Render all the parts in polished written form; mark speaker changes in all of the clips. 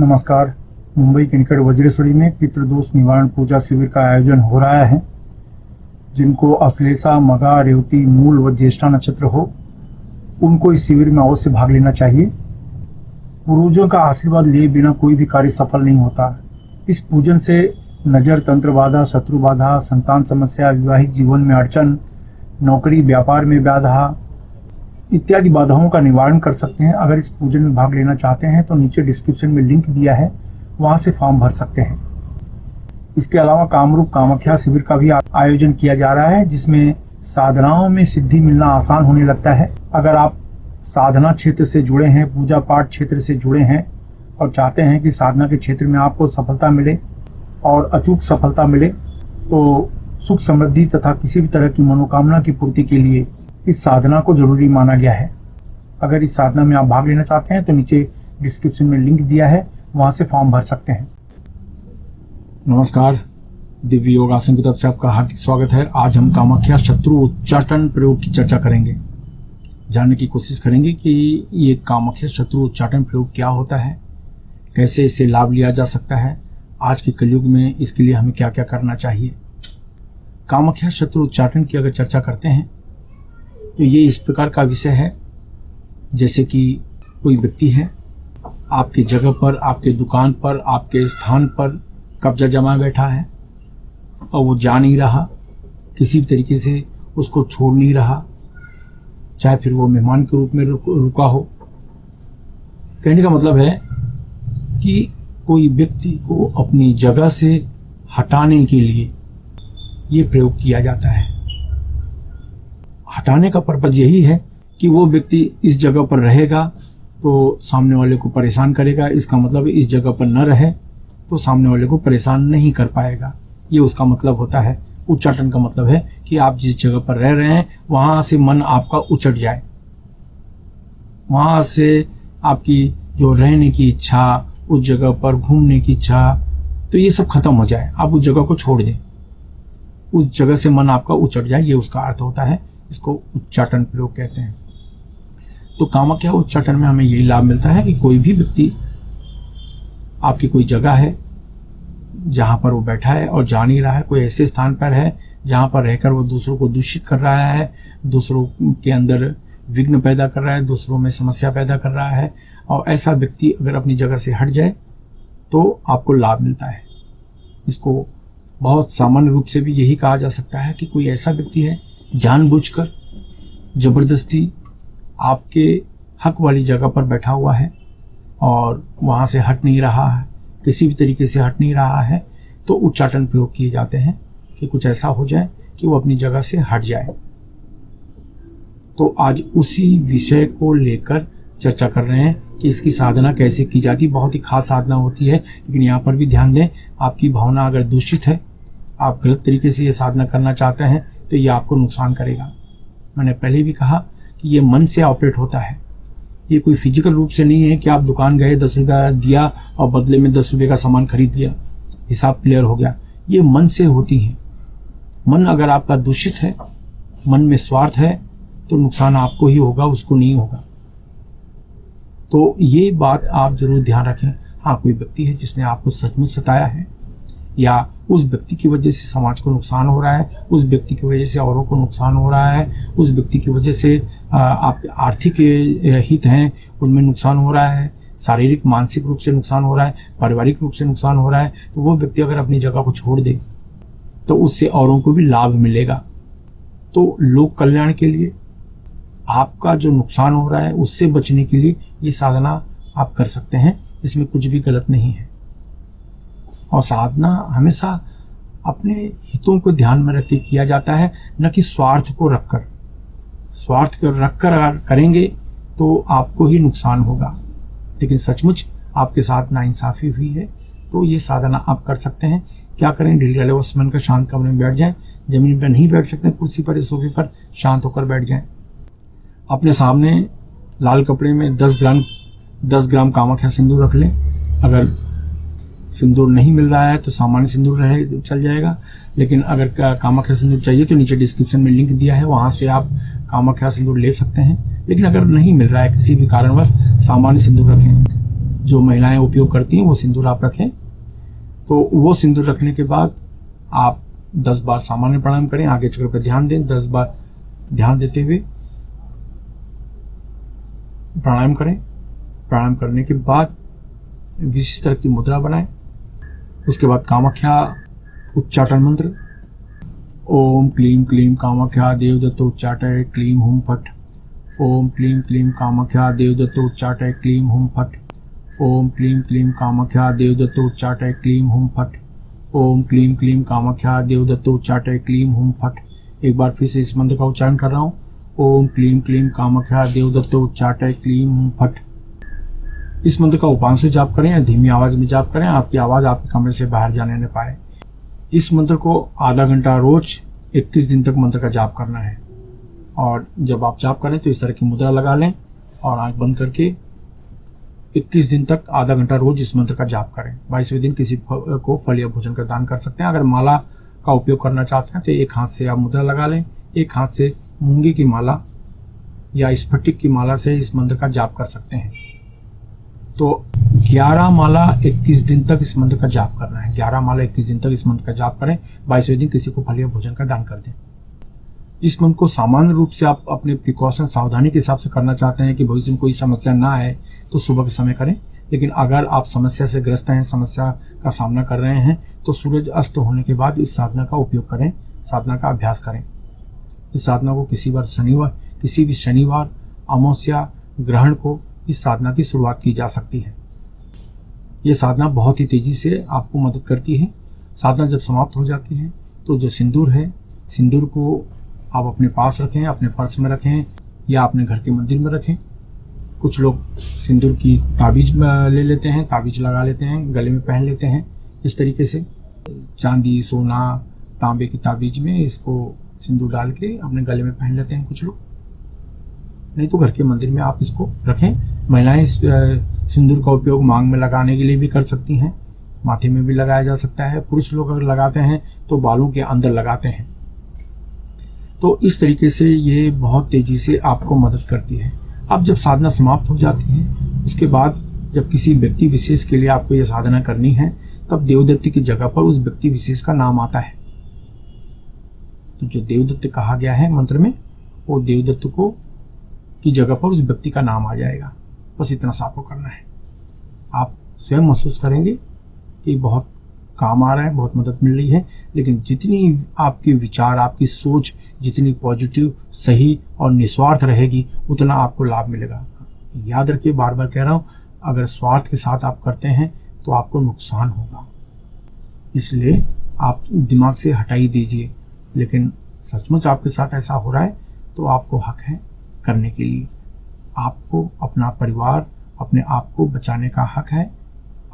Speaker 1: नमस्कार। मुंबई के निकट वज्रेश्वरी में पितृदोष निवारण पूजा शिविर का आयोजन हो रहा है। जिनको अश्लेषा, मघा, रेवती, मूल व ज्येष्ठा नक्षत्र हो, उनको इस शिविर में अवश्य भाग लेना चाहिए। पूर्वजों का आशीर्वाद लिए बिना कोई भी कार्य सफल नहीं होता। इस पूजन से नजर, तंत्र बाधा, शत्रु बाधा, संतान समस्या, वैवाहिक जीवन में अड़चन, नौकरी व्यापार में बाधा इत्यादि बाधाओं का निवारण कर सकते हैं। अगर इस पूजन में भाग लेना चाहते हैं तो नीचे डिस्क्रिप्शन में लिंक दिया है, वहां से फॉर्म भर सकते हैं। इसके अलावा कामरूप कामाख्या शिविर का भी आयोजन किया जा रहा है, जिसमें साधनाओं में सिद्धि मिलना आसान होने लगता है। अगर आप साधना क्षेत्र से जुड़े हैं, पूजा पाठ क्षेत्र से जुड़े हैं और चाहते हैं कि साधना के क्षेत्र में आपको सफलता मिले और अचूक सफलता मिले, तो सुख समृद्धि तथा किसी भी तरह की मनोकामना की पूर्ति के लिए इस साधना को जरूरी माना गया है। अगर इस साधना में आप भाग लेना चाहते हैं तो नीचे डिस्क्रिप्शन में लिंक दिया है, वहां से फॉर्म भर सकते हैं।
Speaker 2: नमस्कार, दिव्य योग आसन की तरफ से आपका हार्दिक स्वागत है। आज हम कामाख्या शत्रु उच्चाटन प्रयोग की चर्चा करेंगे। जानने की कोशिश करेंगे कि ये कामाख्या शत्रु उच्चाटन प्रयोग क्या होता है, कैसे इससे लाभ लिया जा सकता है, आज के कलयुग में इसके लिए हमें क्या क्या करना चाहिए। कामाख्या शत्रु उच्चाटन की अगर चर्चा करते हैं तो ये इस प्रकार का विषय है, जैसे कि कोई व्यक्ति है, आपकी जगह पर, आपके दुकान पर, आपके स्थान पर कब्जा जमा बैठा है और वो जा नहीं रहा, किसी भी तरीके से उसको छोड़ नहीं रहा, चाहे फिर वो मेहमान के रूप में रुका हो। कहने का मतलब है कि कोई व्यक्ति को अपनी जगह से हटाने के लिए ये प्रयोग किया जाता है। हटाने का पर्पज यही है कि वो व्यक्ति इस जगह पर रहेगा तो सामने वाले को परेशान करेगा। इसका मतलब इस जगह पर न रहे तो सामने वाले को परेशान नहीं कर पाएगा, ये उसका मतलब होता है। उच्चाटन का मतलब है कि आप जिस जगह पर रह रहे हैं वहां से मन आपका उचट जाए, वहां से आपकी जो रहने की इच्छा, उस जगह पर घूमने की इच्छा, तो ये सब खत्म हो जाए, आप उस जगह को छोड़ दें, उस जगह से मन आपका उचट जाए, ये उसका अर्थ होता है। इसको उच्चाटन प्रयोग कहते हैं। तो कामाख्या उच्चाटन में हमें यही लाभ मिलता है कि कोई भी व्यक्ति, आपकी कोई जगह है जहां पर वो बैठा है और जा नहीं रहा है, कोई ऐसे स्थान पर है जहां पर रहकर वो दूसरों को दूषित कर रहा है, दूसरों के अंदर विघ्न पैदा कर रहा है, दूसरों में समस्या पैदा कर रहा है, और ऐसा व्यक्ति अगर अपनी जगह से हट जाए तो आपको लाभ मिलता है। इसको बहुत सामान्य रूप से भी यही कहा जा सकता है कि कोई ऐसा व्यक्ति है जानबूझकर जबरदस्ती आपके हक वाली जगह पर बैठा हुआ है और वहां से हट नहीं रहा है, किसी भी तरीके से हट नहीं रहा है, तो उच्चाटन प्रयोग किए जाते हैं कि कुछ ऐसा हो जाए कि वो अपनी जगह से हट जाए। तो आज उसी विषय को लेकर चर्चा कर रहे हैं कि इसकी साधना कैसे की जाती है। बहुत ही खास साधना होती है, लेकिन यहाँ पर भी ध्यान दें, आपकी भावना अगर दूषित है, आप गलत तरीके से ये साधना करना चाहते हैं तो ये आपको नुकसान करेगा। मैंने पहले भी कहा कि ये मन से ऑपरेट होता है, ये कोई फिजिकल रूप से नहीं है कि आप दुकान गए, 10 रुपया दिया और बदले में 10 रुपये का सामान खरीद लिया, हिसाब क्लियर हो गया। ये मन से होती है। मन अगर आपका दूषित है, मन में स्वार्थ है, तो नुकसान आपको ही होगा, उसको नहीं होगा। तो ये बात आप जरूर ध्यान रखें। हाँ, कोई व्यक्ति है जिसने आपको सचमुच सताया है, या उस व्यक्ति की वजह से समाज को नुकसान हो रहा है, उस व्यक्ति की वजह से औरों को नुकसान हो रहा है, उस व्यक्ति की वजह से आप आर्थिक हित हैं उनमें नुकसान हो रहा है, शारीरिक मानसिक रूप से नुकसान हो रहा है, पारिवारिक रूप से नुकसान हो रहा है, तो वो व्यक्ति अगर अपनी जगह को छोड़ दे तो उससे औरों को भी लाभ मिलेगा। तो लोक कल्याण के लिए, आपका जो नुकसान हो रहा है उससे बचने के लिए ये साधना आप कर सकते हैं। इसमें कुछ भी गलत नहीं है। और साधना हमेशा अपने हितों को ध्यान में रख के किया जाता है, न कि स्वार्थ को रखकर। स्वार्थ को रखकर अगर करेंगे तो आपको ही नुकसान होगा। लेकिन सचमुच आपके साथ नाइंसाफी हुई है तो ये साधना आप कर सकते हैं। क्या करें, ढील डाले बस मन का शांत कमरे में बैठ जाएं। जमीन पर नहीं बैठ सकते, कुर्सी पर या सोफे पर शांत होकर बैठ जाएं। अपने सामने लाल कपड़े में 10 ग्राम कामाख्या सिंदूर रख लें। अगर सिंदूर नहीं मिल रहा है तो सामान्य सिंदूर रहे चल जाएगा, लेकिन अगर कामाख्या सिंदूर चाहिए तो नीचे डिस्क्रिप्शन में लिंक दिया है, वहां से आप कामाख्या सिंदूर ले सकते हैं। लेकिन अगर नहीं मिल रहा है किसी भी कारणवश, सामान्य सिंदूर रखें। जो महिलाएं उपयोग करती हैं वो सिंदूर आप रखें। तो वो सिंदूर रखने के बाद आप 10 बार सामान्य प्राणायाम करें, आगे चक्र पर ध्यान दें, 10 बार ध्यान देते हुए प्राणायाम करें। प्राणायाम करने के बाद विशिष्ट तरह की मुद्रा बनाएं। उसके बाद कामाख्या उच्चाटन मंत्र, ओम क्लीम क्लीम कामाख्या देवदत्त उच्चाटय क्लीम हुम फट। ओम क्लीम क्लीम कामाख्या देवदत्त उच्चाटय क्लीम हुम फट। ओम क्लीम क्लीम कामाख्या देवदत्त उच्चाटय क्लीम हुम फट। ओम क्लीम क्लीम कामाख्या देवदत्त उच्चाटय क्लीम हुम फट। एक बार फिर से इस मंत्र का उच्चारण कर रहा हूँ। ओम क्लीम क्लीम कामाख्या देवदत्त उच्चाटय क्लीम हुम फट। इस मंत्र का उपांशु जाप करें या धीमी आवाज में जाप करें, आपकी आवाज आपके कमरे से बाहर जाने न पाए। इस मंत्र को आधा घंटा रोज 21 दिन तक मंत्र का जाप करना है। और जब आप जाप करें तो इस तरह की मुद्रा लगा लें और आंख बंद करके 21 दिन तक आधा घंटा रोज इस मंत्र का जाप करें। 22वें दिन किसी को फल या भोजन का दान कर सकते हैं। अगर माला का उपयोग करना चाहते हैं तो एक हाथ से आप मुद्रा लगा लें, एक हाथ से मूंगी की माला या स्फटिक की माला से इस मंत्र का जाप कर सकते हैं। तो 11 माला 21 दिन तक इस मंत्र का जाप करना है। 11 माला 21 दिन तक इस मंत्र का जाप करें। 22वें दिन किसी को फल या भोजन का दान कर दें। इस मंत्र को सामान्य रूप से आप अपने प्रिकॉशन सावधानी के हिसाब से करना चाहते हैं कि भविष्य में कोई समस्या ना आए तो सुबह के समय करें। लेकिन अगर आप समस्या से ग्रस्त हैं, समस्या का सामना कर रहे हैं, तो सूरज अस्त होने के बाद इस साधना का उपयोग करें, साधना का अभ्यास करें। इस साधना को किसी भी शनिवार, अमावस्या, ग्रहण को इस साधना की शुरुआत की जा सकती है। यह साधना बहुत ही तेजी से आपको मदद करती है। साधना जब समाप्त हो जाती है तो जो सिंदूर है, सिंदूर को आप अपने पास रखें, अपने पर्स में रखें या अपने घर के मंदिर में रखें। कुछ लोग सिंदूर की ताबीज ले लेते हैं, ताबीज लगा लेते हैं, गले में पहन लेते हैं। इस तरीके से चांदी, सोना, तांबे की ताबीज में इसको सिंदूर डाल के अपने गले में पहन लेते हैं कुछ लोग। नहीं तो घर के मंदिर में आप इसको रखें। महिलाएं इस सिंदूर का उपयोग मांग में लगाने के लिए भी कर सकती हैं, माथे में भी लगाया जा सकता है। पुरुष लोग अगर लगाते हैं तो बालों के अंदर लगाते हैं। तो इस तरीके से ये बहुत तेजी से आपको मदद करती है। अब जब साधना समाप्त हो जाती है, उसके बाद जब किसी व्यक्ति विशेष के लिए आपको यह साधना करनी है, तब देवदत्त की जगह पर उस व्यक्ति विशेष का नाम आता है। तो जो देवदत्त कहा गया है मंत्र में, वो देवदत्त को की जगह पर उस व्यक्ति का नाम आ जाएगा। बस इतना सा आपको करना है। आप स्वयं महसूस करेंगे कि बहुत काम आ रहा है, बहुत मदद मिल रही है। लेकिन जितनी आपकी विचार, आपकी सोच जितनी पॉजिटिव, सही और निस्वार्थ रहेगी, उतना आपको लाभ मिलेगा। याद रखिए, बार बार कह रहा हूं, अगर स्वार्थ के साथ आप करते हैं तो आपको नुकसान होगा। इसलिए आप दिमाग से हटा ही दीजिए। लेकिन सचमुच आपके साथ ऐसा हो रहा है तो आपको हक है करने के लिए। आपको अपना परिवार, अपने आप को बचाने का हक है,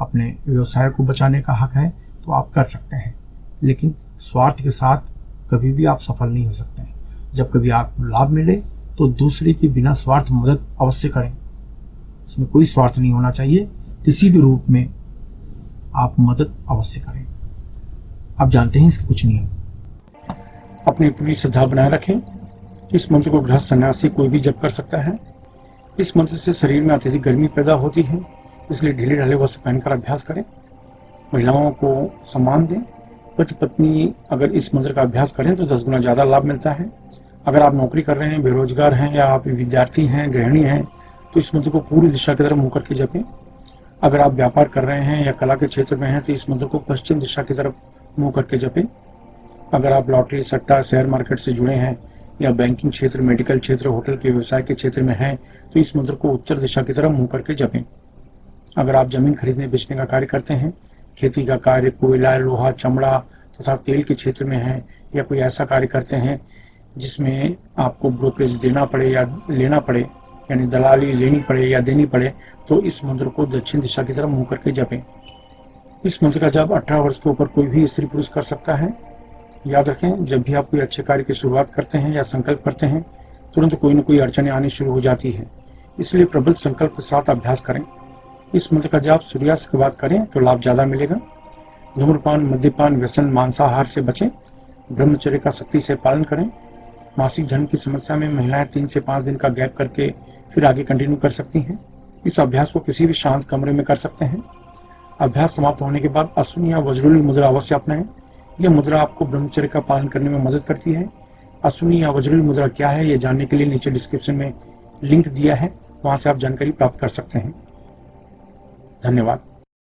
Speaker 2: अपने व्यवसाय को बचाने का हक है, तो आप कर सकते हैं। लेकिन स्वार्थ के साथ कभी भी आप सफल नहीं हो सकते हैं। जब कभी आपको लाभ मिले तो दूसरे की बिना स्वार्थ मदद अवश्य करें। उसमें कोई स्वार्थ नहीं होना चाहिए। किसी भी रूप में आप मदद अवश्य करें। आप जानते हैं इसके कुछ नियम। अपनी पूरी श्रद्धा बनाए रखें। इस मंत्र को गृहस्थ सन्यासी कोई भी जप कर सकता है। इस मंत्र से शरीर में अत्यधिक गर्मी पैदा होती है, इसलिए ढीले ढाले वस्त्र पहनकर अभ्यास करें। महिलाओं को सम्मान दें। पति पत्नी अगर इस मंत्र का अभ्यास करें तो 10 गुना ज्यादा लाभ मिलता है। अगर आप नौकरी कर रहे हैं, बेरोजगार हैं या आप विद्यार्थी हैं, गृहिणी हैं, तो इस मंत्र को पूरी दिशा की तरफ मुंह करके जपें। अगर आप व्यापार कर रहे हैं या कला के क्षेत्र में हैं तो इस मंत्र को पश्चिम दिशा की तरफ मुंह करके जपें। अगर आप लॉटरी, सट्टा, शेयर मार्केट से जुड़े हैं या बैंकिंग क्षेत्र, मेडिकल क्षेत्र, होटल के व्यवसाय के क्षेत्र में हैं तो इस मंत्र को उत्तर दिशा की तरफ मुंह करके जपें। अगर आप जमीन खरीदने बेचने का कार्य करते हैं, खेती का कार्य, कोयला, लोहा, चमड़ा तथा तेल के क्षेत्र में हैं या कोई ऐसा कार्य करते हैं जिसमें आपको ब्रोकरेज देना पड़े या लेना पड़े, यानी दलाली लेनी पड़े या देनी पड़े, तो इस मंत्र को दक्षिण दिशा की तरफ मुंह करके जपें। इस मंत्र का जप 18 वर्ष के ऊपर कोई भी स्त्री पुरुष कर सकता है। याद रखें, जब भी आप कोई अच्छे कार्य की शुरुआत करते हैं या संकल्प करते हैं, तुरंत कोई न कोई अड़चनें आनी शुरू हो जाती है। इसलिए प्रबल संकल्प के साथ अभ्यास करें। इस मंत्र का जाप सूर्यास्त के बाद करें तो लाभ ज्यादा मिलेगा। धूम्रपान, मद्यपान, व्यसन, मांसाहार से बचें। ब्रह्मचर्य का सख्ती से पालन करें। मासिक धर्म की समस्या में महिलाएं 3 से 5 दिन का गैप करके फिर आगे कंटिन्यू कर सकती हैं।
Speaker 1: इस अभ्यास को किसी भी शांत कमरे में कर सकते हैं। अभ्यास समाप्त होने के बाद अश्विनी या वज्रोली मुद्रा अवश्य अपनाएं। यह मुद्रा आपको ब्रह्मचर्य का पालन करने में मदद करती है। अश्विनी या वज्रोली मुद्रा क्या है, यह जानने के लिए नीचे डिस्क्रिप्शन में लिंक दिया है, वहां से आप जानकारी प्राप्त कर सकते हैं। धन्यवाद।